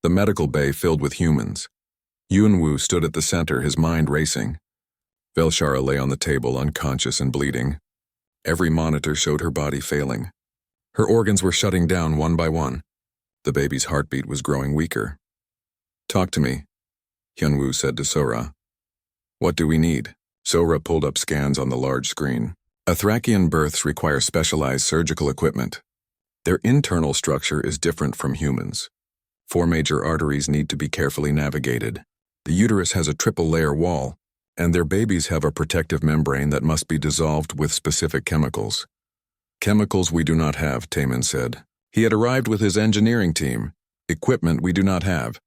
the medical bay filled with humans. Yunwu stood at the center, his mind racing. Velshara lay on the table, unconscious and bleeding. Every monitor showed her body failing. Her organs were shutting down one by one. The baby's heartbeat was growing weaker. "Talk to me," Hyunwoo said to Sora. "What do we need?" Sora pulled up scans on the large screen. Athrakian births require specialized surgical equipment. Their internal structure is different from humans. 4 major arteries need to be carefully navigated. The uterus has a triple-layer wall, and their babies have a protective membrane that must be dissolved with specific chemicals. "Chemicals we do not have," Taemin said. He had arrived with his engineering team. "Equipment we do not have,"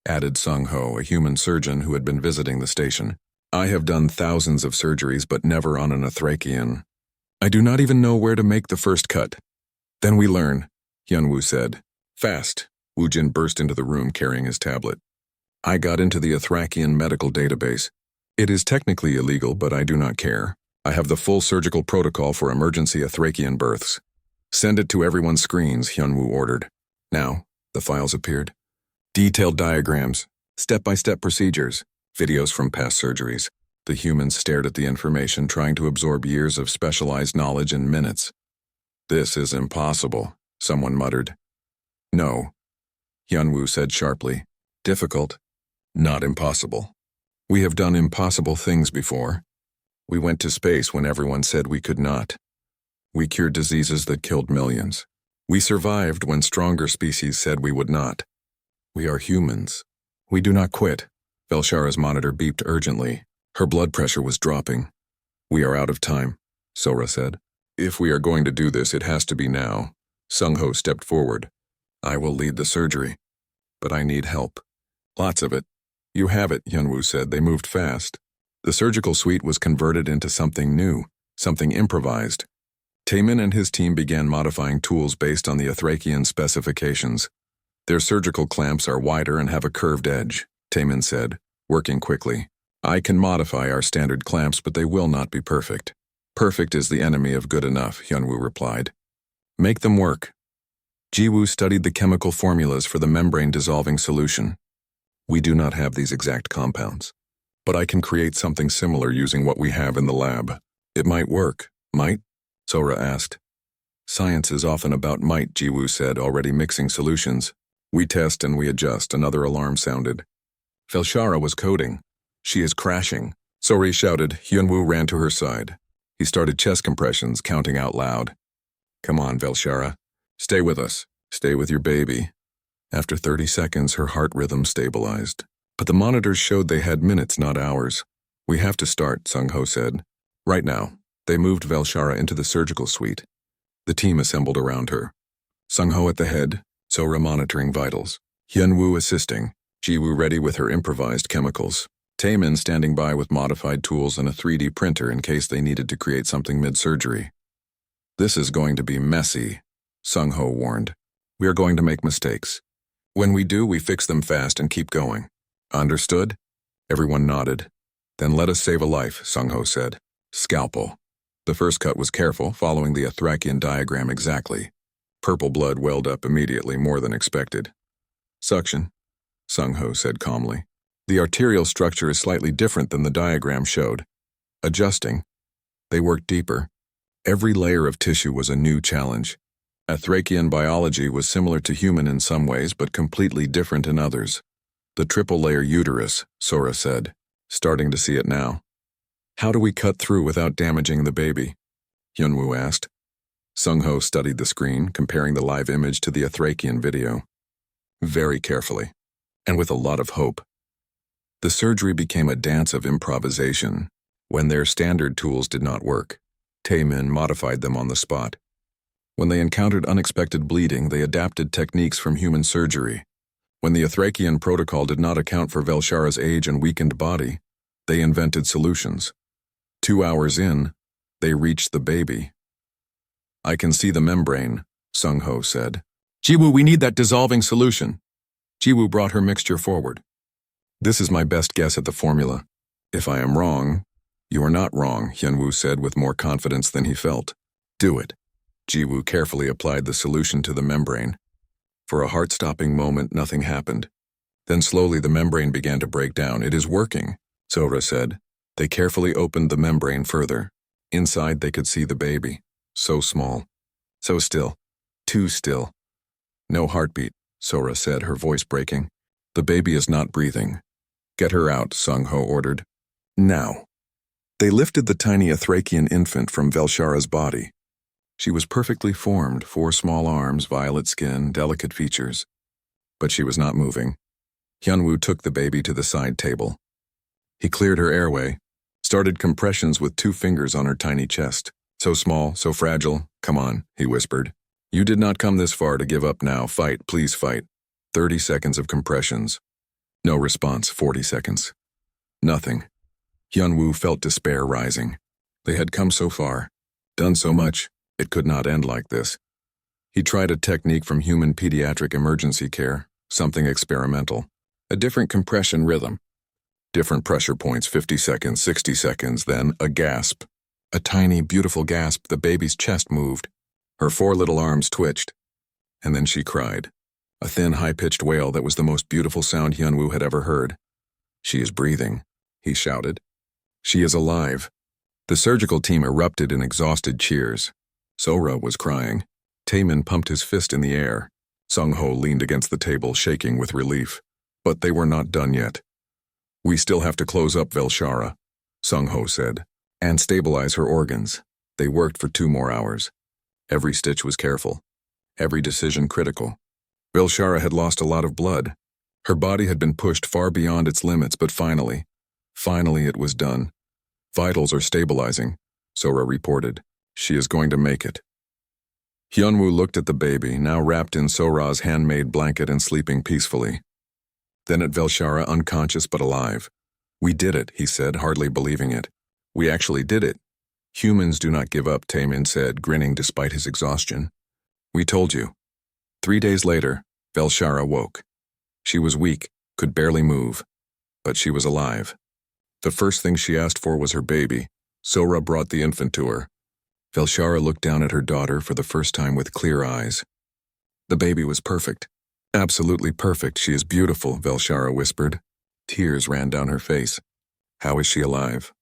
added Sung-ho, a human surgeon who had been visiting the station. "I have done thousands of surgeries, but never on an Athrakian. I do not even know where to make the first cut." "Then we learn," Hyunwoo said. "Fast." Woojin burst into the room carrying his tablet. "I got into the Athrakian medical database. It is technically illegal, but I do not care. I have the full surgical protocol for emergency Athrakian births." "Send it to everyone's screens," Hyunwoo ordered. Now, the files appeared. Detailed diagrams, step-by-step procedures, videos from past surgeries. The humans stared at the information, trying to absorb years of specialized knowledge in minutes. "This is impossible," someone muttered. "No," Hyunwoo said sharply. "Difficult, not impossible. We have done impossible things before. We went to space when everyone said we could not. We cured diseases that killed millions. We survived when stronger species said we would not. We are humans. We do not quit." Velshara's monitor beeped urgently. Her blood pressure was dropping. "We are out of time," Sora said. "If we are going to do this, it has to be now." Sung-ho stepped forward. "I will lead the surgery, but I need help." "Lots of it." "You have it," Hyunwoo said. They moved fast. The surgical suite was converted into something new, something improvised. Taemin and his team began modifying tools based on the Athrakian specifications. "Their surgical clamps are wider and have a curved edge," Taemin said, working quickly. "I can modify our standard clamps, but they will not be perfect." "Perfect is the enemy of good enough," Hyunwoo replied. "Make them work." Jiwoo studied the chemical formulas for the membrane-dissolving solution. "We do not have these exact compounds, but I can create something similar using what we have in the lab." "It might work, might?" Sora asked. "Science is often about might," Jiwoo said, already mixing solutions. "We test and we adjust." Another alarm sounded. Velshara was coding. "She is crashing," Sori shouted. Hyunwoo ran to her side. He started chest compressions, counting out loud. "Come on, Velshara. Stay with us. Stay with your baby." After 30 seconds, her heart rhythm stabilized. But the monitors showed they had minutes, not hours. "We have to start," Sung-ho said. "Right now." They moved Velshara into the surgical suite. The team assembled around her. Sung-ho at the head, Sora monitoring vitals. Hyunwoo assisting, Jiwoo ready with her improvised chemicals. Taemin standing by with modified tools and a 3D printer in case they needed to create something mid-surgery. "This is going to be messy," Sung-ho warned. "We are going to make mistakes. When we do, we fix them fast and keep going." "Understood?" Everyone nodded. "Then let us save a life," Sung-ho said. "Scalpel." The first cut was careful, following the Athrakian diagram exactly. Purple blood welled up immediately, more than expected. "Suction," Sung-ho said calmly. "The arterial structure is slightly different than the diagram showed." Adjusting, they worked deeper. Every layer of tissue was a new challenge. Athrakian biology was similar to human in some ways, but completely different in others. "The triple-layer uterus," Sora said, starting to see it now. "How do we cut through without damaging the baby?" Hyunwoo asked. Sung-ho studied the screen, comparing the live image to the Athrakian video. Very carefully, and with a lot of hope. The surgery became a dance of improvisation. When their standard tools did not work, Taemin modified them on the spot. When they encountered unexpected bleeding, they adapted techniques from human surgery. When the Athrakian protocol did not account for Velshara's age and weakened body, they invented solutions. 2 hours in, they reached the baby. "I can see the membrane," Sung-ho said. "Jiwoo, we need that dissolving solution." Jiwoo brought her mixture forward. "This is my best guess at the formula. If I am wrong..." "You are not wrong," Hyunwoo said with more confidence than he felt. "Do it." Jiwoo carefully applied the solution to the membrane. For a heart-stopping moment, nothing happened. Then slowly the membrane began to break down. "It is working," Sora said. They carefully opened the membrane further. Inside they could see the baby. So small. So still. Too still. "No heartbeat," Sora said, her voice breaking. "The baby is not breathing." "Get her out," Sung-Ho ordered. "Now." They lifted the tiny Athrakian infant from Velshara's body. She was perfectly formed, 4 small arms, violet skin, delicate features. But she was not moving. Hyunwoo took the baby to the side table. He cleared her airway, started compressions with 2 fingers on her tiny chest. "So small, so fragile. Come on," he whispered. "You did not come this far to give up now. Fight, please fight." 30 seconds of compressions. No response, 40 seconds. Nothing. Hyunwoo felt despair rising. They had come so far, done so much, it could not end like this. He tried a technique from human pediatric emergency care, something experimental. A different compression rhythm. Different pressure points, 50 seconds, 60 seconds, then a gasp. A tiny, beautiful gasp. The baby's chest moved. Her 4 little arms twitched. And then she cried. A thin, high-pitched wail that was the most beautiful sound Hyunwoo had ever heard. "She is breathing," he shouted. "She is alive." The surgical team erupted in exhausted cheers. Sora was crying. Taemin pumped his fist in the air. Sung-Ho leaned against the table, shaking with relief. But they were not done yet. "We still have to close up Velshara," Sung-Ho said, "and stabilize her organs." They worked for 2 more hours. Every stitch was careful. Every decision critical. Velshara had lost a lot of blood. Her body had been pushed far beyond its limits, but finally it was done. "Vitals are stabilizing," Sora reported. "She is going to make it." Hyunwoo looked at the baby, now wrapped in Sora's handmade blanket and sleeping peacefully. Then at Velshara, unconscious but alive. "We did it," he said, hardly believing it. "We actually did it." "Humans do not give up," Taemin said, grinning despite his exhaustion. "We told you." 3 days later, Velshara woke. She was weak, could barely move, but she was alive. The first thing she asked for was her baby. Sora brought the infant to her. Velshara looked down at her daughter for the first time with clear eyes. The baby was perfect. "Absolutely perfect. She is beautiful," Velshara whispered. Tears ran down her face. "How is she alive?"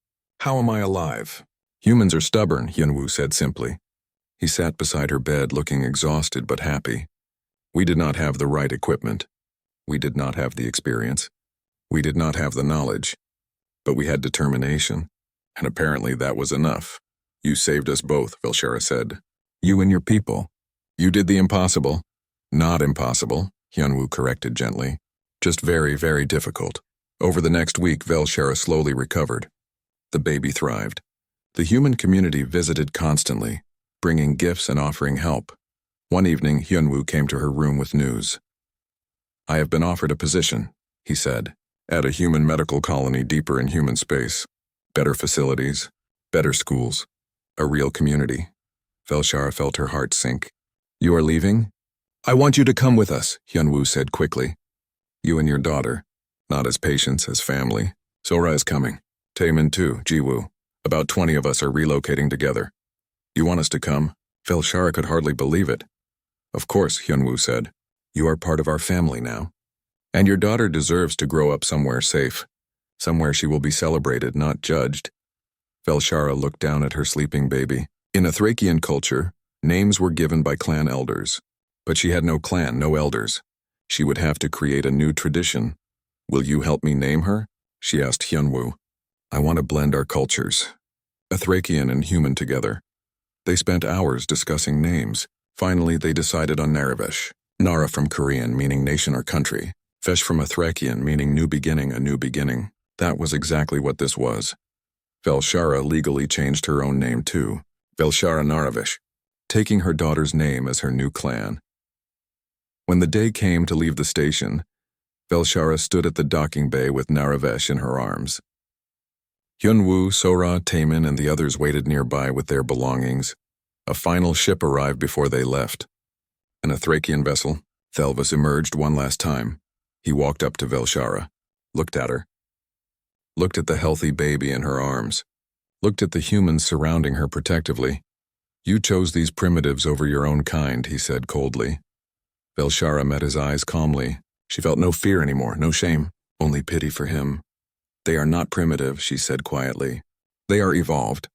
"How am I alive?" "Humans are stubborn," Hyunwoo said simply. He sat beside her bed, looking exhausted but happy. "We did not have the right equipment. We did not have the experience. We did not have the knowledge. But we had determination, and apparently that was enough." "You saved us both," Velshara said. "You and your people. You did the impossible." "Not impossible," Hyunwoo corrected gently. "Just very, very difficult." Over the next week, Velshara slowly recovered. The baby thrived. The human community visited constantly, bringing gifts and offering help. One evening, Hyunwoo came to her room with news. "I have been offered a position," he said, "at a human medical colony deeper in human space. Better facilities, better schools, a real community." Velshara felt her heart sink. "You are leaving?" "I want you to come with us," Hyunwoo said quickly. "You and your daughter, not as patients, as family. Sora is coming. Taemin too, Jiwoo. About 20 of us are relocating together. You want us to come?" Velshara could hardly believe it. "Of course," Hyunwoo said. "You are part of our family now. And your daughter deserves to grow up somewhere safe. Somewhere she will be celebrated, not judged." Velshara looked down at her sleeping baby. In Athrakian culture, names were given by clan elders. But she had no clan, no elders. She would have to create a new tradition. "Will you help me name her?" she asked Hyunwoo. "I want to blend our cultures. Athrakian and human together." They spent hours discussing names. Finally, they decided on Naravesh. Nara from Korean, meaning nation or country. Vesh from Athrakian, meaning new beginning, a new beginning. That was exactly what this was. Velshara legally changed her own name too. Velshara Naravesh, taking her daughter's name as her new clan. When the day came to leave the station, Velshara stood at the docking bay with Naravesh in her arms. Hyunwoo, Sora, Taemin, and the others waited nearby with their belongings. A final ship arrived before they left. An Athrakian vessel. Thelvis emerged one last time. He walked up to Velshara, looked at her, looked at the healthy baby in her arms, looked at the humans surrounding her protectively. "You chose these primitives over your own kind," he said coldly. Velshara met his eyes calmly. She felt no fear anymore, no shame, only pity for him. They are not primitive, she said quietly. They are evolved.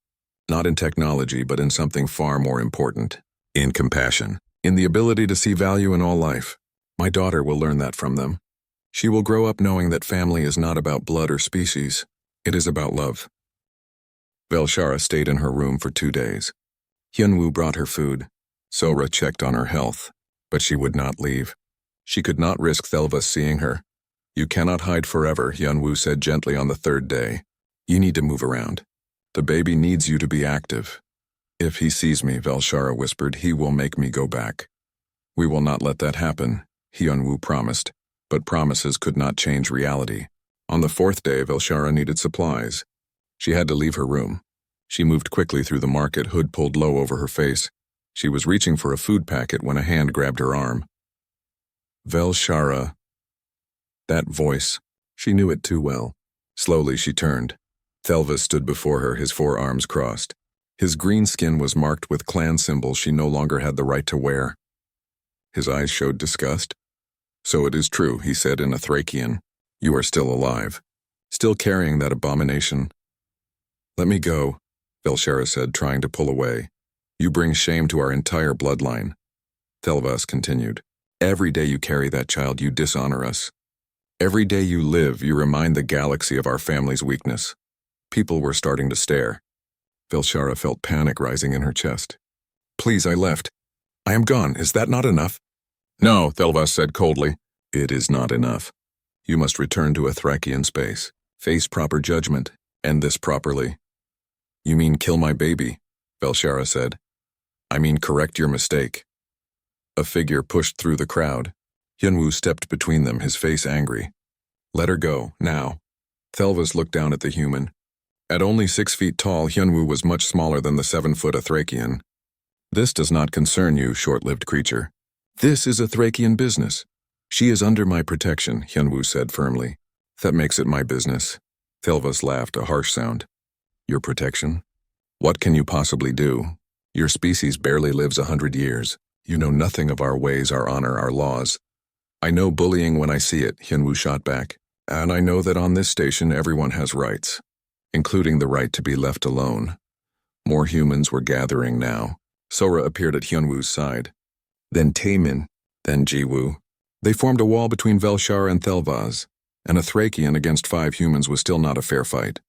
Not in technology, but in something far more important. In compassion. In the ability to see value in all life. My daughter will learn that from them. She will grow up knowing that family is not about blood or species. It is about love. Velshara stayed in her room for 2 days. Hyunwoo brought her food. Sora checked on her health, but she would not leave. She could not risk Thelva seeing her. You cannot hide forever, Hyunwoo said gently on the 3rd day. You need to move around. The baby needs you to be active. If he sees me, Velshara whispered, he will make me go back. We will not let that happen, Hyunwoo promised, but promises could not change reality. On the 4th day, Velshara needed supplies. She had to leave her room. She moved quickly through the market, hood pulled low over her face. She was reaching for a food packet when a hand grabbed her arm. Velshara. That voice. She knew it too well. Slowly she turned. Thelva stood before her, his 4 arms crossed. His green skin was marked with clan symbols she no longer had the right to wear. His eyes showed disgust. So it is true, he said in a Thracian. You are still alive. Still carrying that abomination. Let me go, Velshara said, trying to pull away. You bring shame to our entire bloodline. Thelvas continued. Every day you carry that child, you dishonor us. Every day you live, you remind the galaxy of our family's weakness. People were starting to stare. Velshara felt panic rising in her chest. Please, I left. I am gone. Is that not enough? No, Thelvas said coldly. It is not enough. You must return to a Thracian space. Face proper judgment. End this properly. You mean kill my baby, Velshara said. I mean correct your mistake. A figure pushed through the crowd. Hyunwoo stepped between them, his face angry. Let her go, now. Thelvas looked down at the human. At only 6 feet tall, Hyunwoo was much smaller than the 7-foot Thracian. This does not concern you, short-lived creature. This is a Thracian business. She is under my protection, Hyunwoo said firmly. That makes it my business. Thelvas laughed, a harsh sound. Your protection? What can you possibly do? Your species barely lives 100 years. You know nothing of our ways, our honor, our laws. I know bullying when I see it, Hyunwoo shot back. And I know that on this station everyone has rights, including the right to be left alone. More humans were gathering now. Sora appeared at Hyunwoo's side. Then Taemin, then Jiwoo. They formed a wall between Velshara and Thelvas, and a Thracian against 5 humans was still not a fair fight.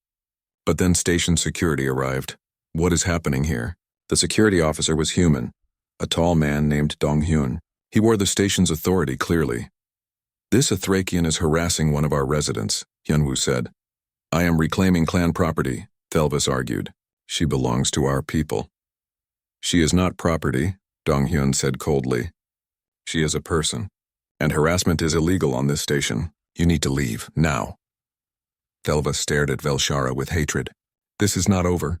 But then station security arrived. What is happening here? The security officer was human, a tall man named Donghyun. He wore the station's authority clearly. This Thracian is harassing one of our residents, Hyunwoo said. I am reclaiming clan property, Thelvas argued. She belongs to our people. She is not property, Donghyun said coldly. She is a person, and harassment is illegal on this station. You need to leave, now. Thelvas stared at Velshara with hatred. This is not over.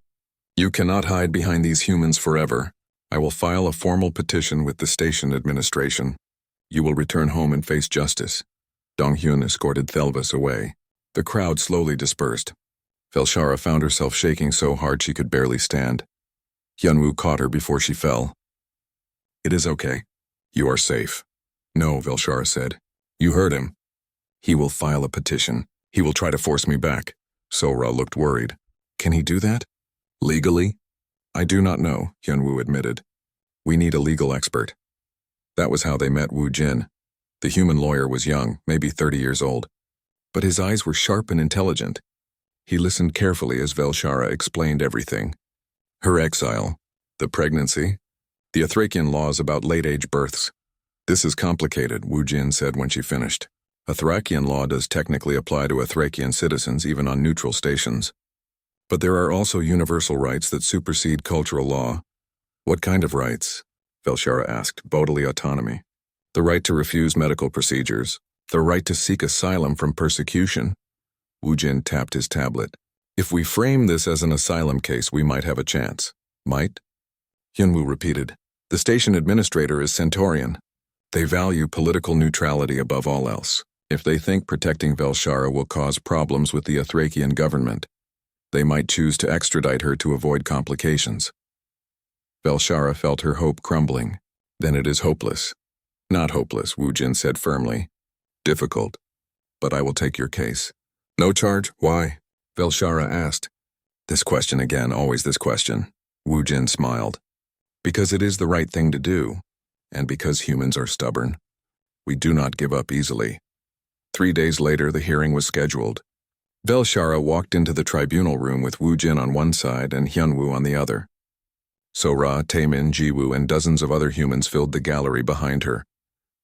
You cannot hide behind these humans forever. I will file a formal petition with the station administration. You will return home and face justice. Donghyun escorted Thelvas away. The crowd slowly dispersed. Velshara found herself shaking so hard she could barely stand. Hyunwoo caught her before she fell. It is okay. You are safe. No, Velshara said. You heard him. He will file a petition. He will try to force me back. Sora looked worried. Can he do that? Legally? I do not know, Hyunwoo admitted. We need a legal expert. That was how they met Woo Jin. The human lawyer was young, maybe 30 years old. But his eyes were sharp and intelligent. He listened carefully as Velshara explained everything. Her exile, the pregnancy, the Thracian laws about late-age births. This is complicated, Woo Jin said when she finished. A Thracian law does technically apply to Thracian citizens even on neutral stations. But there are also universal rights that supersede cultural law. What kind of rights? Velshara asked. Bodily autonomy. The right to refuse medical procedures. The right to seek asylum from persecution. Woo Jin tapped his tablet. If we frame this as an asylum case, we might have a chance. Might? Hyunwoo repeated. The station administrator is Centaurian. They value political neutrality above all else. If they think protecting Velshara will cause problems with the Thracian government, they might choose to extradite her to avoid complications. Velshara felt her hope crumbling. Then it is hopeless. Not hopeless, Woo Jin said firmly. Difficult, but I will take your case. No charge? Why? Velshara asked. This question again, always this question. Wu Jin smiled. Because it is the right thing to do, and because humans are stubborn. We do not give up easily. 3 days later, the hearing was scheduled. Velshara walked into the tribunal room with Wu Jin on one side and Hyunwoo on the other. Sora, Taemin, Jiwoo, and dozens of other humans filled the gallery behind her.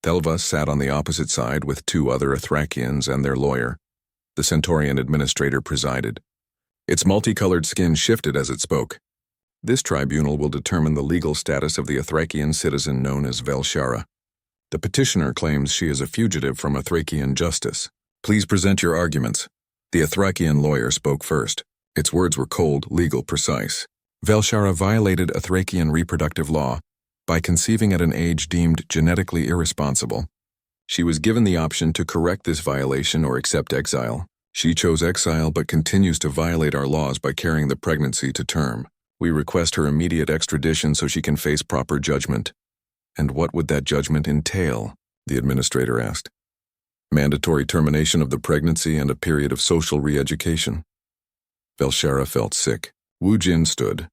Thelva sat on the opposite side with 2 other Athrakians and their lawyer. The Centaurian administrator presided. Its multicolored skin shifted as it spoke. This tribunal will determine the legal status of the Athrakian citizen known as Velshara. The petitioner claims she is a fugitive from Athrakian justice. Please present your arguments. The Athrakian lawyer spoke first. Its words were cold, legal, precise. Velshara violated Athrakian reproductive law by conceiving at an age deemed genetically irresponsible. She was given the option to correct this violation or accept exile. She chose exile but continues to violate our laws by carrying the pregnancy to term. We request her immediate extradition so she can face proper judgment. And what would that judgment entail? The administrator asked. Mandatory termination of the pregnancy and a period of social re-education. Velshara felt sick. Wu Jin stood.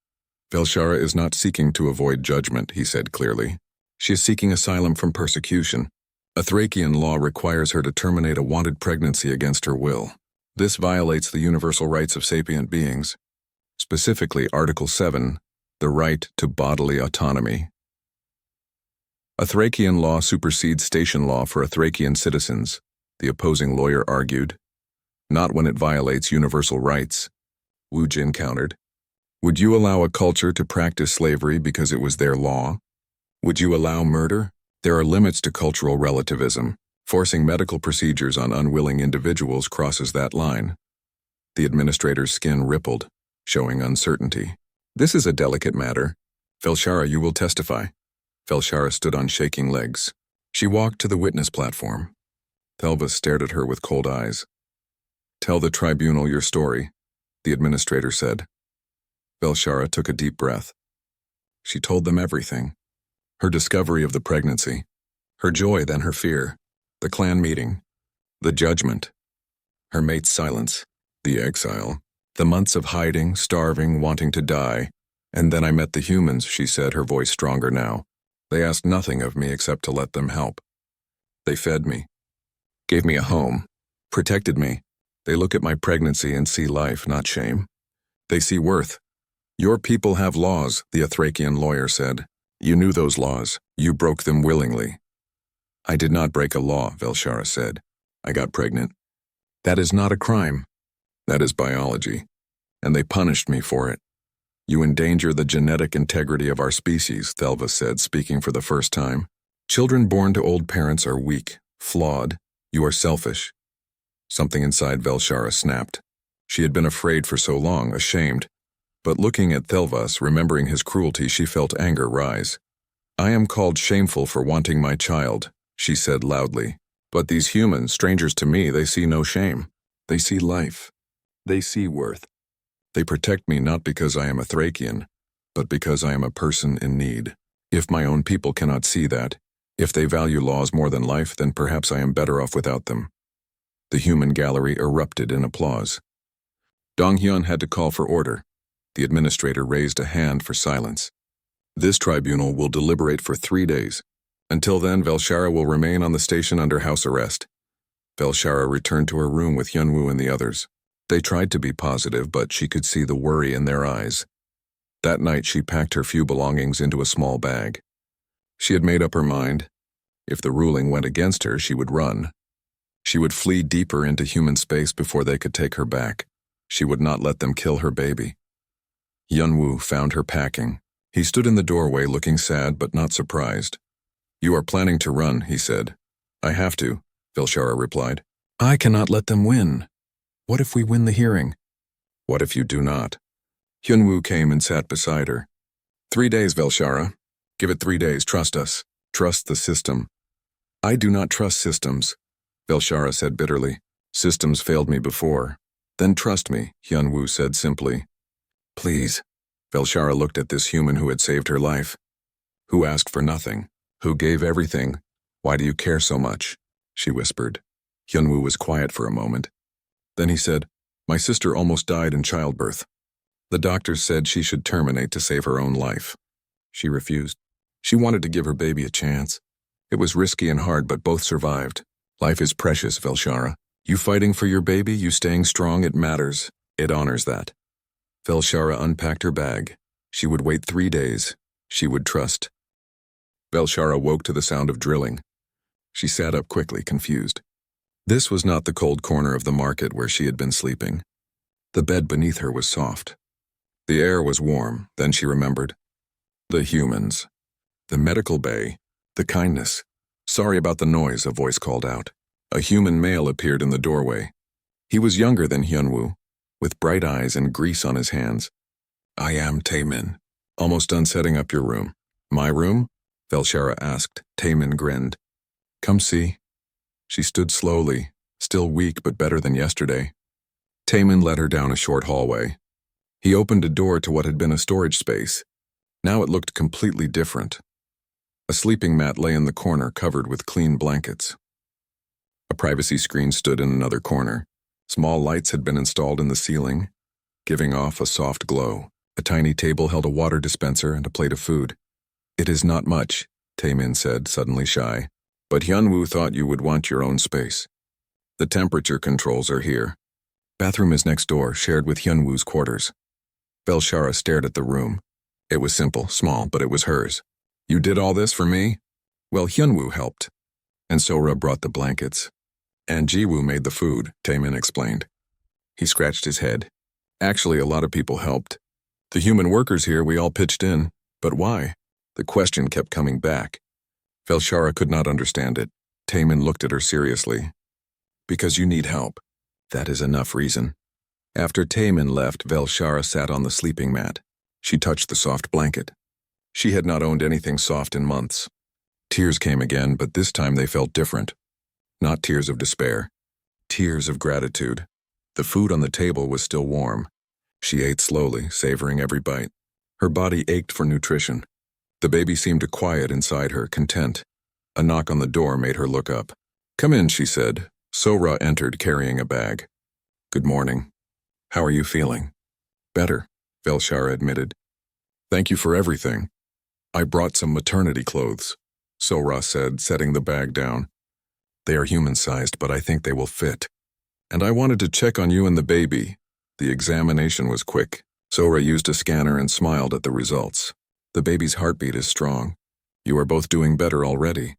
Velshara is not seeking to avoid judgment, he said clearly. She is seeking asylum from persecution. Athrakian law requires her to terminate a wanted pregnancy against her will. This violates the universal rights of sapient beings, specifically Article 7, the right to bodily autonomy. Athrakian law supersedes station law for Athrakian citizens, the opposing lawyer argued. Not when it violates universal rights, Wu Jin countered. Would you allow a culture to practice slavery because it was their law? Would you allow murder? There are limits to cultural relativism. Forcing medical procedures on unwilling individuals crosses that line. The administrator's skin rippled, showing uncertainty. This is a delicate matter. Velshara, you will testify. Velshara stood on shaking legs. She walked to the witness platform. Thelva stared at her with cold eyes. Tell the tribunal your story, the administrator said. Velshara took a deep breath. She told them everything. Her discovery of the pregnancy, her joy then her fear, the clan meeting, the judgment, her mate's silence, the exile, the months of hiding, starving, wanting to die. And then I met the humans, she said, her voice stronger now. They asked nothing of me except to let them help. They fed me, gave me a home, protected me. They look at my pregnancy and see life, not shame. They see worth. Your people have laws, the Athrakian lawyer said. You knew those laws. You broke them willingly. I did not break a law, Velshara said. I got pregnant. That is not a crime. That is biology. And they punished me for it. You endanger the genetic integrity of our species, Thelva said, speaking for the first time. Children born to old parents are weak, flawed. You are selfish. Something inside Velshara snapped. She had been afraid for so long, ashamed. But looking at Thelvas, remembering his cruelty, she felt anger rise. I am called shameful for wanting my child, she said loudly. But these humans, strangers to me, they see no shame. They see life. They see worth. They protect me not because I am a Thrakian, but because I am a person in need. If my own people cannot see that, if they value laws more than life, then perhaps I am better off without them. The human gallery erupted in applause. Donghyun had to call for order. The administrator raised a hand for silence. This tribunal will deliberate for 3 days. Until then, Velshara will remain on the station under house arrest. Velshara returned to her room with Hyunwoo and the others. They tried to be positive, but she could see the worry in their eyes. That night, she packed her few belongings into a small bag. She had made up her mind. If the ruling went against her, she would run. She would flee deeper into human space before they could take her back. She would not let them kill her baby. Hyunwoo found her packing. He stood in the doorway looking sad but not surprised. You are planning to run, he said. I have to, Velshara replied. I cannot let them win. What if we win the hearing? What if you do not? Hyunwoo came and sat beside her. 3 days, Velshara. Give it 3 days, trust us. Trust the system. I do not trust systems, Velshara said bitterly. Systems failed me before. Then trust me, Hyunwoo said simply. Please. Velshara looked at this human who had saved her life. Who asked for nothing? Who gave everything? Why do you care so much? She whispered. Hyunwoo was quiet for a moment. Then he said, "My sister almost died in childbirth. The doctors said she should terminate to save her own life. She refused. She wanted to give her baby a chance. It was risky and hard, but both survived. Life is precious, Velshara. You fighting for your baby, you staying strong, it matters. It honors that." Velshara unpacked her bag. She would wait 3 days. She would trust. Velshara woke to the sound of drilling. She sat up quickly, confused. This was not the cold corner of the market where she had been sleeping. The bed beneath her was soft. The air was warm, then she remembered. The humans. The medical bay. The kindness. "Sorry about the noise," a voice called out. A human male appeared in the doorway. He was younger than Hyunwoo, with bright eyes and grease on his hands. "I am Taemin. Almost done setting up your room." "My room?" Velshara asked. Taemin grinned. "Come see." She stood slowly, still weak but better than yesterday. Taemin led her down a short hallway. He opened a door to what had been a storage space. Now it looked completely different. A sleeping mat lay in the corner covered with clean blankets. A privacy screen stood in another corner. Small lights had been installed in the ceiling, giving off a soft glow. A tiny table held a water dispenser and a plate of food. "It is not much," Taemin said, suddenly shy. "But Hyunwoo thought you would want your own space. The temperature controls are here. Bathroom is next door, shared with Hyunwoo's quarters." Velshara stared at the room. It was simple, small, but it was hers. "You did all this for me?" "Well, Hyunwoo helped. And Sora brought the blankets. And Jiwoo made the food," Taemin explained. He scratched his head. "Actually, a lot of people helped. The human workers here, we all pitched in. But why?" The question kept coming back. Velshara could not understand it. Taemin looked at her seriously. "Because you need help. That is enough reason." After Taemin left, Velshara sat on the sleeping mat. She touched the soft blanket. She had not owned anything soft in months. Tears came again, but this time they felt different. Not tears of despair. Tears of gratitude. The food on the table was still warm. She ate slowly, savoring every bite. Her body ached for nutrition. The baby seemed to quiet inside her, content. A knock on the door made her look up. "Come in," she said. Sora entered carrying a bag. "Good morning. How are you feeling?" "Better," Velshara admitted. "Thank you for everything. I brought some maternity clothes," Sora said, setting the bag down. "They are human-sized, but I think they will fit. And I wanted to check on you and the baby." The examination was quick. Sora used a scanner and smiled at the results. "The baby's heartbeat is strong. You are both doing better already."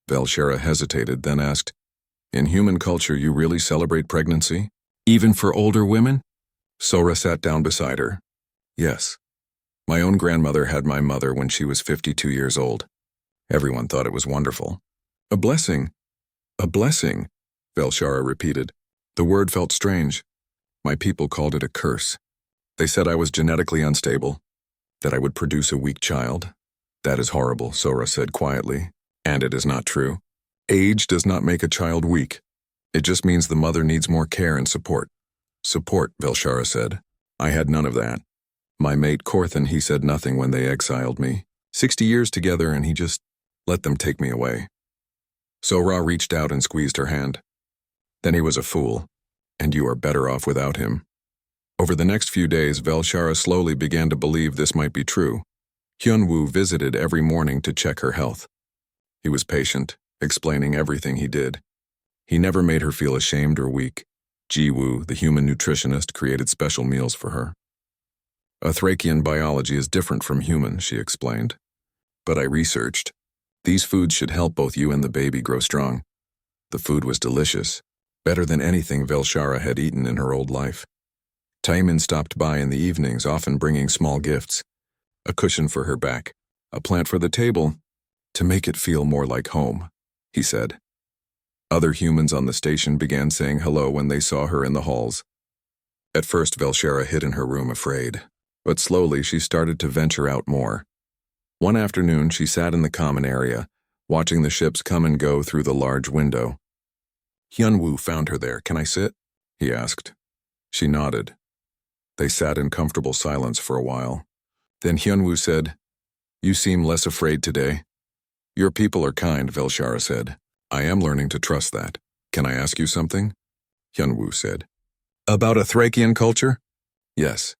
Velshara hesitated, then asked, "In human culture, you really celebrate pregnancy? Even for older women?" Sora sat down beside her. "Yes. My own grandmother had my mother when she was 52 years old. Everyone thought it was wonderful." "A blessing. A blessing," Velshara repeated. The word felt strange. "My people called it a curse. They said I was genetically unstable, that I would produce a weak child." "That is horrible," Sora said quietly. "And it is not true. Age does not make a child weak. It just means the mother needs more care and support." "Support," Velshara said. "I had none of that. My mate Korthan, he said nothing when they exiled me. 60 years together and he just let them take me away." Sora reached out and squeezed her hand. "Then he was a fool, and you are better off without him." Over the next few days, Velshara slowly began to believe this might be true. Hyunwoo visited every morning to check her health. He was patient, explaining everything he did. He never made her feel ashamed or weak. Jiwoo, the human nutritionist, created special meals for her. "A Thracian biology is different from human," she explained. "But I researched. These foods should help both you and the baby grow strong." The food was delicious, better than anything Velshara had eaten in her old life. Taemin stopped by in the evenings, often bringing small gifts. A cushion for her back, a plant for the table, to make it feel more like home, he said. Other humans on the station began saying hello when they saw her in the halls. At first, Velshara hid in her room afraid, but slowly she started to venture out more. One afternoon, she sat in the common area, watching the ships come and go through the large window. Hyunwoo found her there. "Can I sit?" he asked. She nodded. They sat in comfortable silence for a while. Then Hyunwoo said, "You seem less afraid today." "Your people are kind," Velshara said. "I am learning to trust that." Can I ask you something? Hyunwoo said. About a Thracian culture? Yes.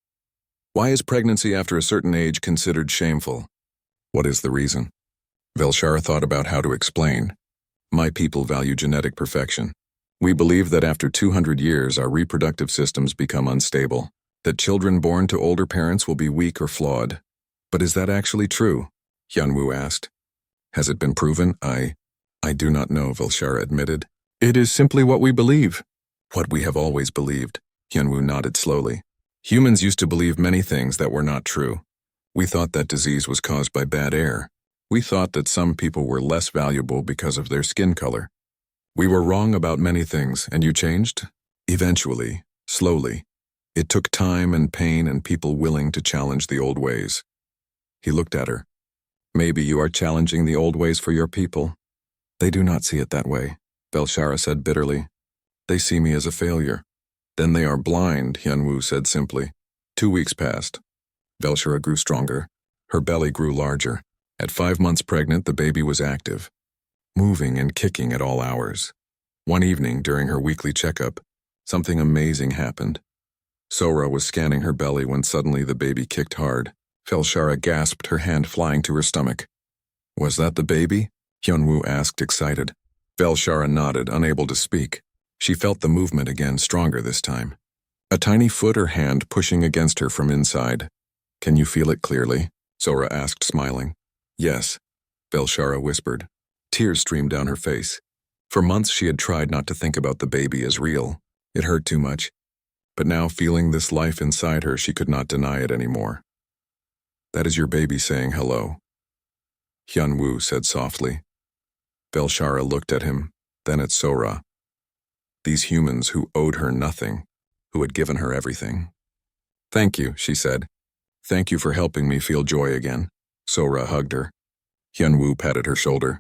Why is pregnancy after a certain age considered shameful? What is the reason? Velshara thought about how to explain. My people value genetic perfection. We believe that after 200 years our reproductive systems become unstable, that children born to older parents will be weak or flawed. But is that actually true? Hyunwoo asked. Has it been proven? I do not know, Velshara admitted. It is simply what we believe. What we have always believed, Hyunwoo nodded slowly. Humans used to believe many things that were not true. We thought that disease was caused by bad air. We thought that some people were less valuable because of their skin color. We were wrong about many things, and you changed? Eventually, slowly. It took time and pain and people willing to challenge the old ways. He looked at her. Maybe you are challenging the old ways for your people. They do not see it that way, Velshara said bitterly. They see me as a failure. Then they are blind, Hyunwoo said simply. 2 weeks passed. Velshara grew stronger. Her belly grew larger. At 5 months pregnant, the baby was active, moving and kicking at all hours. One evening, during her weekly checkup, something amazing happened. Sora was scanning her belly when suddenly the baby kicked hard. Velshara gasped, her hand flying to her stomach. Was that the baby? Hyunwoo asked, excited. Velshara nodded, unable to speak. She felt the movement again, stronger this time. A tiny foot or hand pushing against her from inside. Can you feel it clearly? Sora asked, smiling. Yes, Velshara whispered. Tears streamed down her face. For months she had tried not to think about the baby as real. It hurt too much. But now, feeling this life inside her, she could not deny it anymore. That is your baby saying hello, Hyunwoo said softly. Velshara looked at him, then at Sora. These humans who owed her nothing, who had given her everything. Thank you, she said. Thank you for helping me feel joy again. Sora hugged her. Hyunwoo patted her shoulder.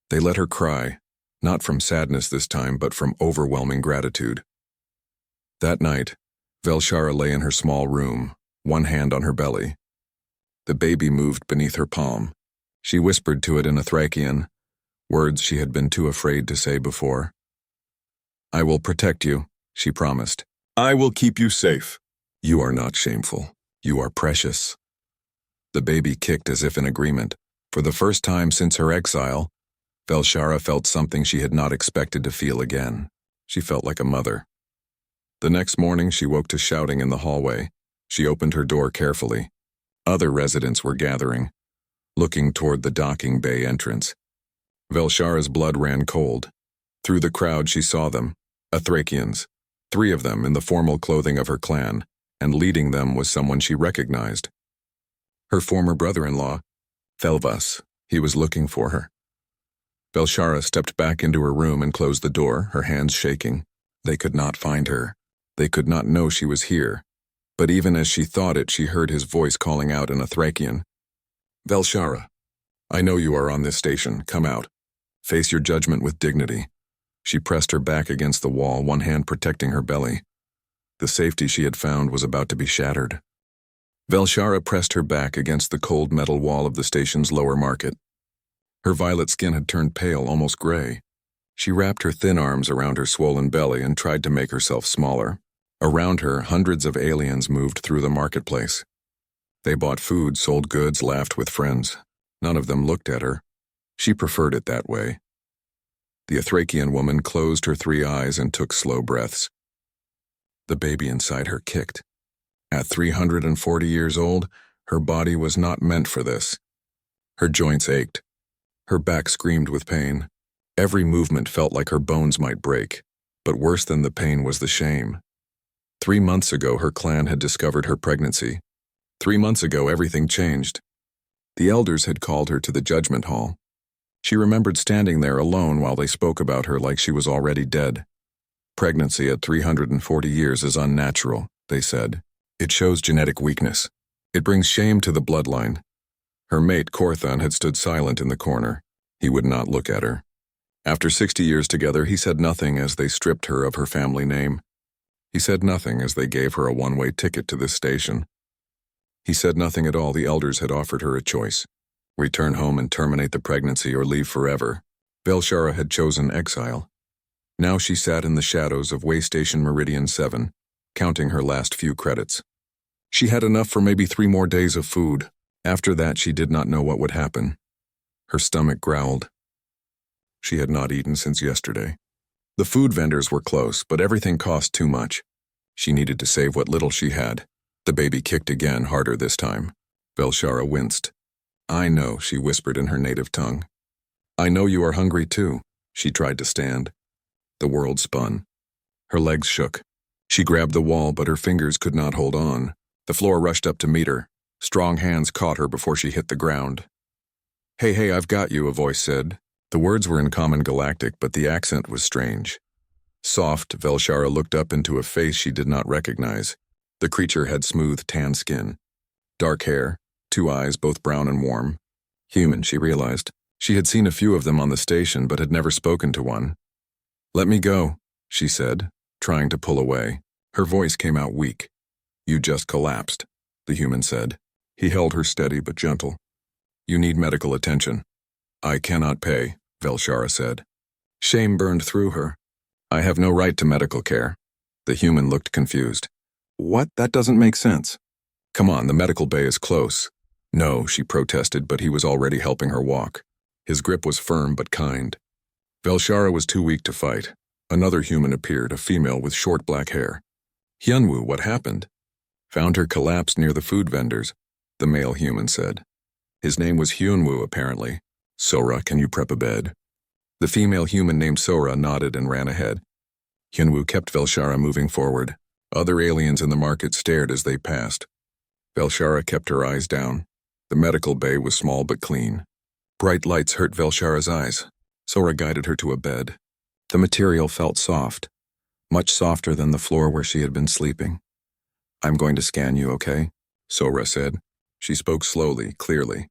They let her cry, not from sadness this time, but from overwhelming gratitude. That night, Velshara lay in her small room, one hand on her belly. The baby moved beneath her palm. She whispered to it in a Thracian, words she had been too afraid to say before. I will protect you, she promised. I will keep you safe. You are not shameful. You are precious. The baby kicked as if in agreement. For the first time since her exile, Velshara felt something she had not expected to feel again. She felt like a mother. The next morning she woke to shouting in the hallway. She opened her door carefully. Other residents were gathering, looking toward the docking bay entrance. Velshara's blood ran cold. Through the crowd she saw them, Thracians, 3 of them in the formal clothing of her clan, and leading them was someone she recognized. Her former brother-in-law, Thelvas. He was looking for her. Velshara stepped back into her room and closed the door, her hands shaking. They could not find her. They could not know she was here. But even as she thought it, she heard his voice calling out in a Thracian. Velshara, I know you are on this station. Come out. Face your judgment with dignity. She pressed her back against the wall, one hand protecting her belly. The safety she had found was about to be shattered. Velshara pressed her back against the cold metal wall of the station's lower market. Her violet skin had turned pale, almost gray. She wrapped her thin arms around her swollen belly and tried to make herself smaller. Around her, hundreds of aliens moved through the marketplace. They bought food, sold goods, laughed with friends. None of them looked at her. She preferred it that way. The Thracian woman closed her 3 eyes and took slow breaths. The baby inside her kicked. At 340 years old, her body was not meant for this. Her joints ached. Her back screamed with pain. Every movement felt like her bones might break, but worse than the pain was the shame. 3 months ago, her clan had discovered her pregnancy. 3 months ago, everything changed. The elders had called her to the judgment hall. She remembered standing there alone while they spoke about her like she was already dead. Pregnancy at 340 years is unnatural, they said. It shows genetic weakness. It brings shame to the bloodline. Her mate, Korthan, had stood silent in the corner. He would not look at her. After 60 years together, he said nothing as they stripped her of her family name. He said nothing as they gave her a one-way ticket to this station. He said nothing at all. The elders had offered her a choice. Return home and terminate the pregnancy or leave forever. Velshara had chosen exile. Now she sat in the shadows of Waystation Meridian 7, counting her last few credits. She had enough for maybe 3 more days of food. After that, she did not know what would happen. Her stomach growled. She had not eaten since yesterday. The food vendors were close, but everything cost too much. She needed to save what little she had. The baby kicked again, harder this time. Velshara winced. "I know," she whispered in her native tongue. "I know you are hungry too." She tried to stand. The world spun. Her legs shook. She grabbed the wall, but her fingers could not hold on. The floor rushed up to meet her. Strong hands caught her before she hit the ground. Hey, I've got you," a voice said. The words were in common Galactic, but the accent was strange. Soft, Velshara looked up into a face she did not recognize. The creature had smooth, tan skin. Dark hair, 2 eyes, both brown and warm. Human, she realized. She had seen a few of them on the station, but had never spoken to one. "Let me go," she said, trying to pull away. Her voice came out weak. "You just collapsed," the human said. He held her steady but gentle. "You need medical attention." "I cannot pay," Velshara said. Shame burned through her. "I have no right to medical care." The human looked confused. "What? That doesn't make sense." "Come on, the medical bay is close." "No," she protested, but he was already helping her walk. His grip was firm but kind. Velshara was too weak to fight. Another human appeared, a female with short black hair. "Hyunwoo, what happened?" "Found her collapsed near the food vendors," the male human said. His name was Hyunwoo, apparently. "Sora, can you prep a bed?" The female human named Sora nodded and ran ahead. Hyunwoo kept Velshara moving forward. Other aliens in the market stared as they passed. Velshara kept her eyes down. The medical bay was small but clean. Bright lights hurt Velshara's eyes. Sora guided her to a bed. The material felt soft, much softer than the floor where she had been sleeping. "I'm going to scan you, okay?" Sora said. She spoke slowly, clearly.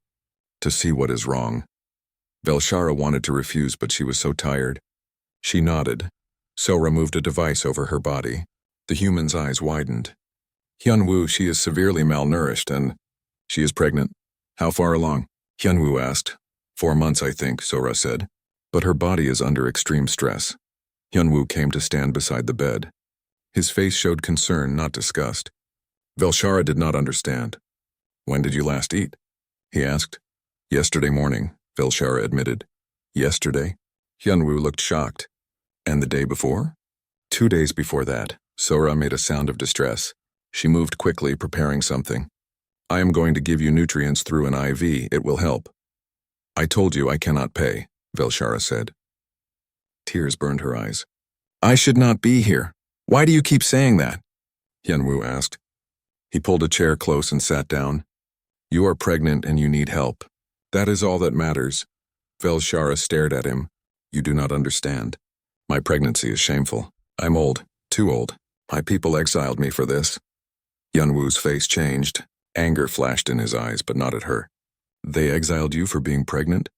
"To see what is wrong." Velshara wanted to refuse, but she was so tired. She nodded. Sora moved a device over her body. The human's eyes widened. "Hyunwoo, she is severely malnourished and she is pregnant." "How far along?" Hyunwoo asked. 4 months, I think," Sora said. "But her body is under extreme stress." Hyunwoo came to stand beside the bed. His face showed concern, not disgust. Velshara did not understand. "When did you last eat?" he asked. "Yesterday morning," Velshara admitted. "Yesterday?" Hyunwoo looked shocked. "And the day before?" 2 days before that." Sora made a sound of distress. She moved quickly, preparing something. "I am going to give you nutrients through an IV. It will help." "I told you I cannot pay," Velshara said. Tears burned her eyes. "I should not be here. Why do you keep saying that?" Hyunwoo asked. He pulled a chair close and sat down. "You are pregnant and you need help. That is all that matters." Velshara stared at him. "You do not understand. My pregnancy is shameful. I'm old, too old. My people exiled me for this." Hyunwoo's face changed. Anger flashed in his eyes, but not at her. "They exiled you for being pregnant?"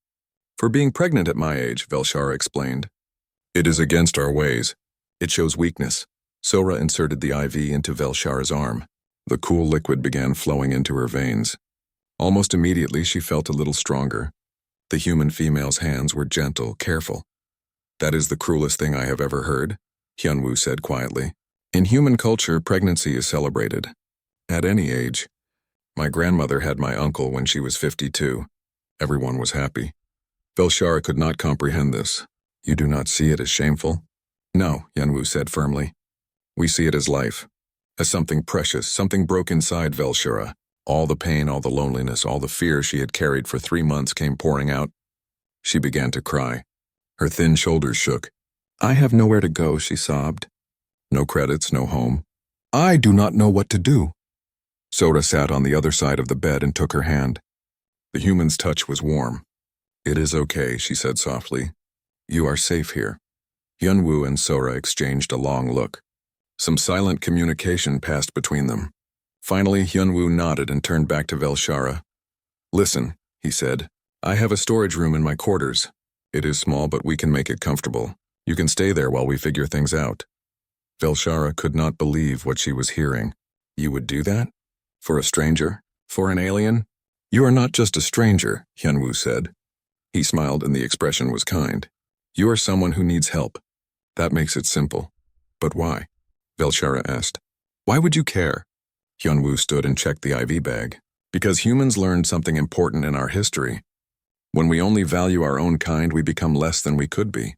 "For being pregnant at my age," Velshara explained. "It is against our ways. It shows weakness." Sora inserted the IV into Velshara's arm. The cool liquid began flowing into her veins. Almost immediately she felt a little stronger. The human female's hands were gentle, careful. "That is the cruelest thing I have ever heard," Hyunwoo said quietly. "In human culture, pregnancy is celebrated. At any age. My grandmother had my uncle when she was 52. Everyone was happy." Velshara could not comprehend this. "You do not see it as shameful?" "No," Hyunwoo said firmly. "We see it as life. As something precious, something broke inside Velshara. All the pain, all the loneliness, all the fear she had carried for 3 months came pouring out." She began to cry. Her thin shoulders shook. "I have nowhere to go," she sobbed. "No credits, no home." "I do not know what to do." Sora sat on the other side of the bed and took her hand. The human's touch was warm. "It is okay," she said softly. "You are safe here." Hyunwoo and Sora exchanged a long look. Some silent communication passed between them. Finally, Hyunwoo nodded and turned back to Velshara. "Listen," he said. "I have a storage room in my quarters. It is small, but we can make it comfortable. You can stay there while we figure things out." Velshara could not believe what she was hearing. "You would do that? For a stranger? For an alien?" "You are not just a stranger," Hyunwoo said. He smiled and the expression was kind. "You are someone who needs help. That makes it simple. But why? Velshara asked. Why would you care? Hyunwoo stood and checked the IV bag. Because humans learned something important in our history. When we only value our own kind, we become less than we could be.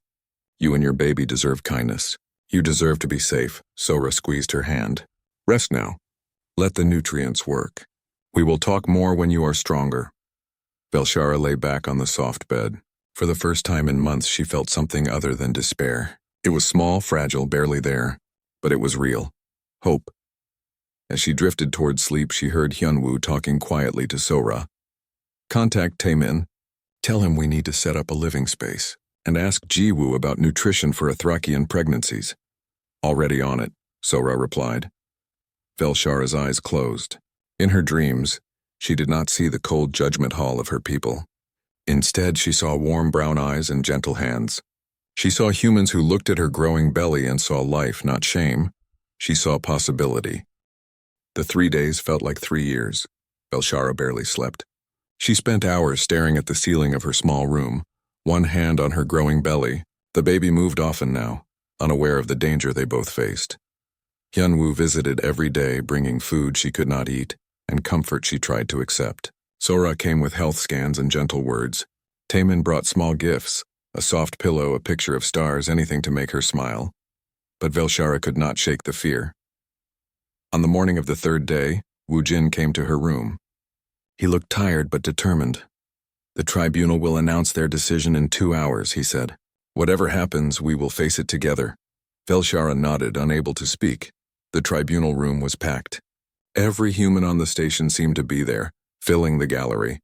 You and your baby deserve kindness. You deserve to be safe. Sora squeezed her hand. Rest now. Let the nutrients work. We will talk more when you are stronger. Velshara lay back on the soft bed. For the first time in months, she felt something other than despair. It was small, fragile, barely there, but it was real. Hope. As she drifted toward sleep, she heard Hyunwoo talking quietly to Sora. Contact Taemin. Tell him we need to set up a living space, and ask Jiwoo about nutrition for Athrakian pregnancies. Already on it, Sora replied. Velshara's eyes closed. In her dreams, she did not see the cold judgment hall of her people. Instead, she saw warm brown eyes and gentle hands. She saw humans who looked at her growing belly and saw life, not shame. She saw possibility. The 3 days felt like 3 years. Velshara barely slept. She spent hours staring at the ceiling of her small room, one hand on her growing belly. The baby moved often now, unaware of the danger they both faced. Hyunwoo visited every day, bringing food she could not eat and comfort she tried to accept. Sora came with health scans and gentle words. Taemin brought small gifts, a soft pillow, a picture of stars, anything to make her smile. But Velshara could not shake the fear. On the morning of the 3rd day, Woo Jin came to her room. He looked tired but determined. The tribunal will announce their decision in 2 hours, he said. Whatever happens, we will face it together. Velshara nodded, unable to speak. The tribunal room was packed. Every human on the station seemed to be there, filling the gallery.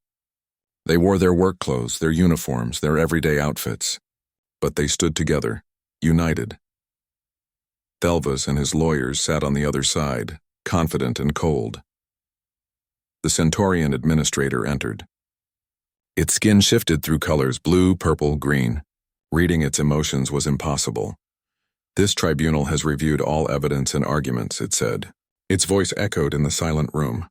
They wore their work clothes, their uniforms, their everyday outfits. But they stood together, united. Thelvas and his lawyers sat on the other side, confident and cold. The Centaurian administrator entered. Its skin shifted through colors, blue, purple, green. Reading its emotions was impossible. This tribunal has reviewed all evidence and arguments, it said. Its voice echoed in the silent room.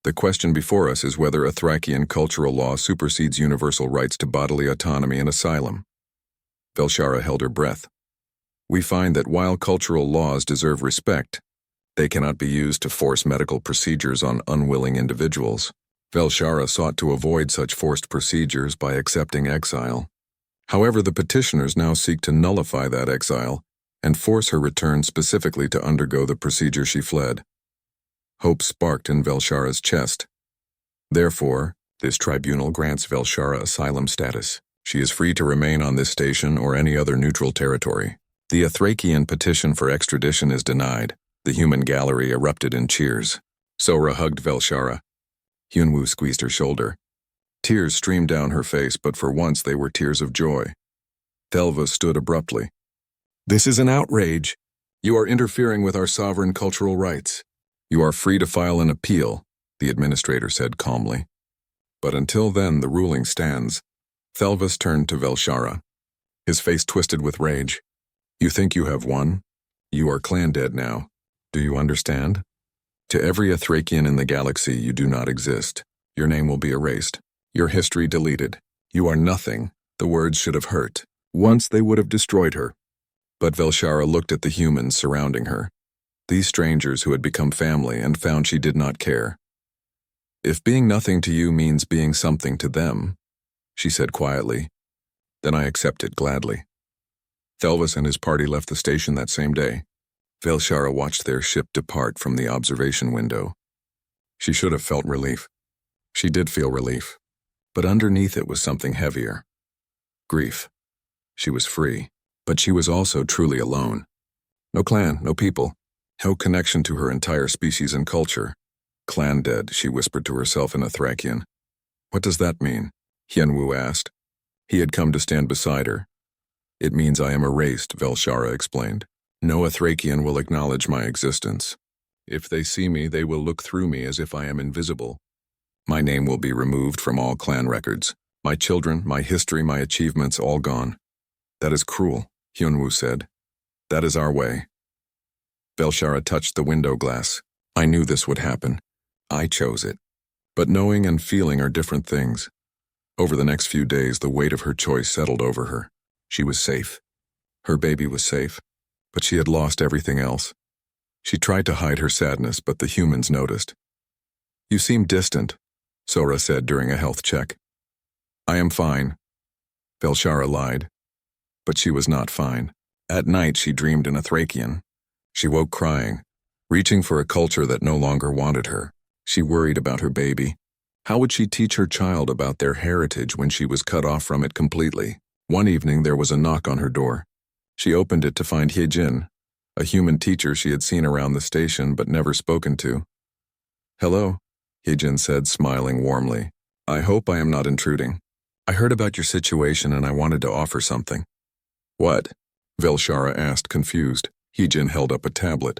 The question before us is whether Athrakian cultural law supersedes universal rights to bodily autonomy and asylum. Velshara held her breath. We find that while cultural laws deserve respect, they cannot be used to force medical procedures on unwilling individuals. Velshara sought to avoid such forced procedures by accepting exile. However, the petitioners now seek to nullify that exile and force her return specifically to undergo the procedure she fled. Hope sparked in Velshara's chest. Therefore, this tribunal grants Velshara asylum status. She is free to remain on this station or any other neutral territory. The Athrakian petition for extradition is denied. The human gallery erupted in cheers. Sora hugged Velshara. Hyunwoo squeezed her shoulder. Tears streamed down her face, but for once they were tears of joy. Thelva stood abruptly. This is an outrage. You are interfering with our sovereign cultural rights. You are free to file an appeal, the administrator said calmly. But until then, the ruling stands. Thelvas turned to Velshara. His face twisted with rage. You think you have won? You are clan dead now. Do you understand? To every Athrakian in the galaxy, you do not exist. Your name will be erased. Your history deleted. You are nothing. The words should have hurt. Once they would have destroyed her. But Velshara looked at the humans surrounding her. These strangers who had become family and found she did not care. If being nothing to you means being something to them, she said quietly, then I accept it gladly. Thelvas and his party left the station that same day. Velshara watched their ship depart from the observation window. She should have felt relief. She did feel relief, but underneath it was something heavier. Grief. She was free, but she was also truly alone. No clan, no people, no connection to her entire species and culture. Clan dead, she whispered to herself in Athrakian. What does that mean? Hyunwoo asked. He had come to stand beside her. It means I am erased, Velshara explained. No Athrakian will acknowledge my existence. If they see me, they will look through me as if I am invisible. My name will be removed from all clan records. My children, my history, my achievements, all gone. That is cruel, Hyunwoo said. That is our way. Velshara touched the window glass. I knew this would happen. I chose it. But knowing and feeling are different things. Over the next few days, the weight of her choice settled over her. She was safe. Her baby was safe, but she had lost everything else. She tried to hide her sadness, but the humans noticed. "You seem distant," Sora said during a health check. "I am fine," Velshara lied. But she was not fine. At night she dreamed in a Thracian. She woke crying, reaching for a culture that no longer wanted her. She worried about her baby. How would she teach her child about their heritage when she was cut off from it completely? One evening there was a knock on her door. She opened it to find Hyejin, a human teacher she had seen around the station but never spoken to. "Hello," Hyejin said, smiling warmly. "I hope I am not intruding. I heard about your situation and I wanted to offer something." "What?" Velshara asked, confused. Hyejin held up a tablet.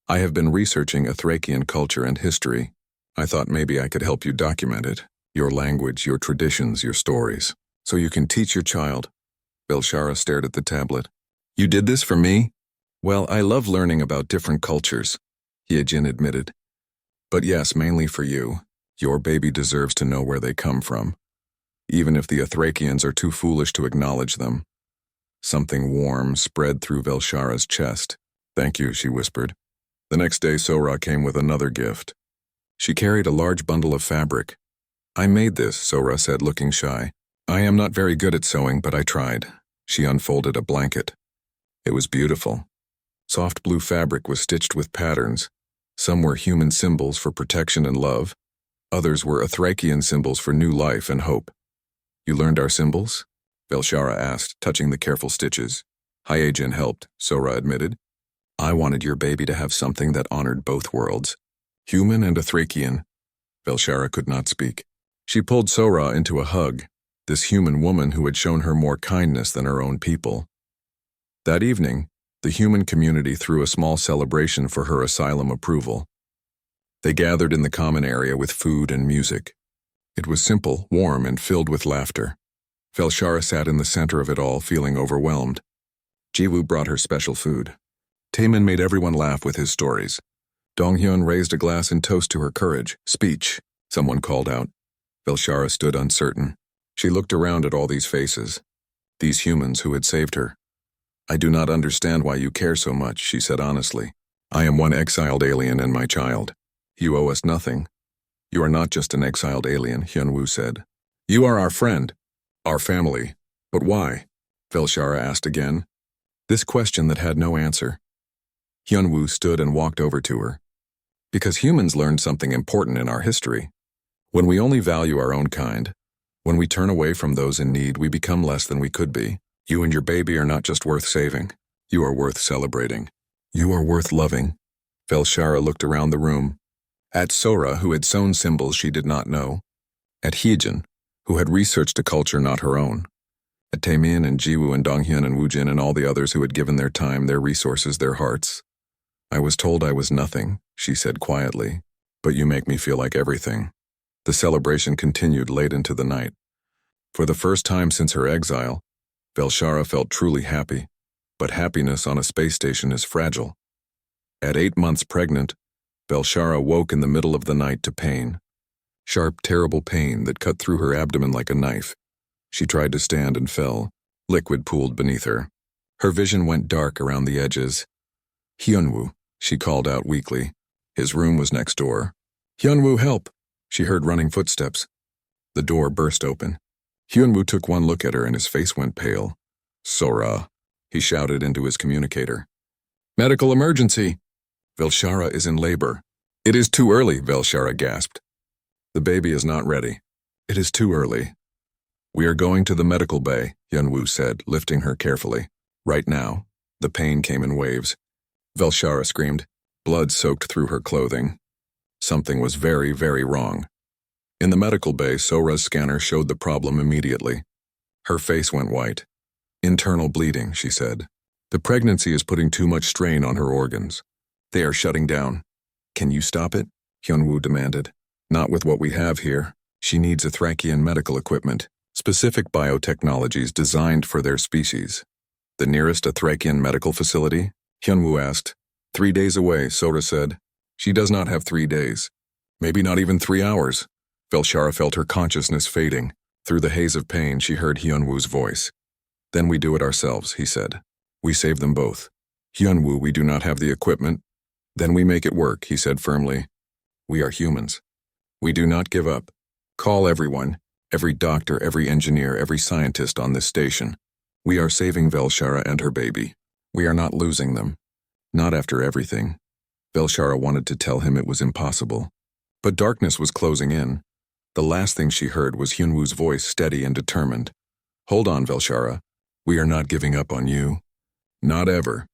"I have been researching Thracian culture and history. I thought maybe I could help you document it, your language, your traditions, your stories, so you can teach your child." Velshara stared at the tablet. "You did this for me?" "Well, I love learning about different cultures," Hyejin admitted. "But yes, mainly for you. Your baby deserves to know where they come from, even if the Thracians are too foolish to acknowledge them." Something warm spread through Velshara's chest. "Thank you," she whispered. The next day Sora came with another gift. She carried a large bundle of fabric. "I made this," Sora said, looking shy. "I am not very good at sewing, but I tried." She unfolded a blanket. It was beautiful. Soft blue fabric was stitched with patterns. Some were human symbols for protection and love. Others were Thracian symbols for new life and hope. "You learned our symbols?" Velshara asked, touching the careful stitches. Hyejin helped, Sora admitted. "I wanted your baby to have something that honored both worlds, human and Thracian." Velshara could not speak. She pulled Sora into a hug, this human woman who had shown her more kindness than her own people. That evening, the human community threw a small celebration for her asylum approval. They gathered in the common area with food and music. It was simple, warm, and filled with laughter. Velshara sat in the center of it all, feeling overwhelmed. Jiwoo brought her special food. Taemin made everyone laugh with his stories. Donghyun raised a glass in toast to her courage. "Speech," someone called out. Velshara stood uncertain. She looked around at all these faces, these humans who had saved her. "I do not understand why you care so much," she said honestly. "I am one exiled alien and my child. You owe us nothing." "You are not just an exiled alien," Hyunwoo said. "You are our friend, our family." "But why?" Velshara asked again. This question that had no answer. Hyunwoo stood and walked over to her. "Because humans learned something important in our history. When we only value our own kind, when we turn away from those in need, we become less than we could be. You and your baby are not just worth saving. You are worth celebrating. You are worth loving." Velshara looked around the room. At Sora, who had sewn symbols she did not know. At Hyejin, who had researched a culture not her own. At Taemin and Jiwoo and Donghyun and Woojin and all the others who had given their time, their resources, their hearts. "I was told I was nothing," she said quietly, "but you make me feel like everything." The celebration continued late into the night. For the first time since her exile, Velshara felt truly happy, but happiness on a space station is fragile. At 8 months pregnant, Velshara woke in the middle of the night to pain. Sharp, terrible pain that cut through her abdomen like a knife. She tried to stand and fell. Liquid pooled beneath her. Her vision went dark around the edges. "Hyunwoo," she called out weakly. His room was next door. "Hyunwoo, help!" She heard running footsteps. The door burst open. Hyunwoo took one look at her and his face went pale. "Sora," he shouted into his communicator. "Medical emergency! Velshara is in labor." "It is too early," Velshara gasped. "The baby is not ready. It is too early." "We are going to the medical bay," Hyunwoo said, lifting her carefully. "Right now." The pain came in waves. Velshara screamed. Blood soaked through her clothing. Something was very, very wrong. In the medical bay, Sora's scanner showed the problem immediately. Her face went white. "Internal bleeding," she said. "The pregnancy is putting too much strain on her organs. They are shutting down." "Can you stop it?" Hyunwoo demanded. "Not with what we have here. She needs Thracian medical equipment, specific biotechnologies designed for their species." "The nearest Thracian medical facility?" Hyunwoo asked. 3 days away, Sora said. "She does not have 3 days. Maybe not even 3 hours." Velshara felt her consciousness fading. Through the haze of pain, she heard Hyunwoo's voice. "Then we do it ourselves," he said. We save them both. Hyunwoo, we do not have the equipment. Then we make it work, he said firmly. We are humans. We do not give up. Call everyone, every doctor, every engineer, every scientist on this station. We are saving Velshara and her baby. We are not losing them. Not after everything. Velshara wanted to tell him it was impossible. But darkness was closing in. The last thing she heard was Hyunwoo's voice, steady and determined. Hold on, Velshara. We are not giving up on you. Not ever.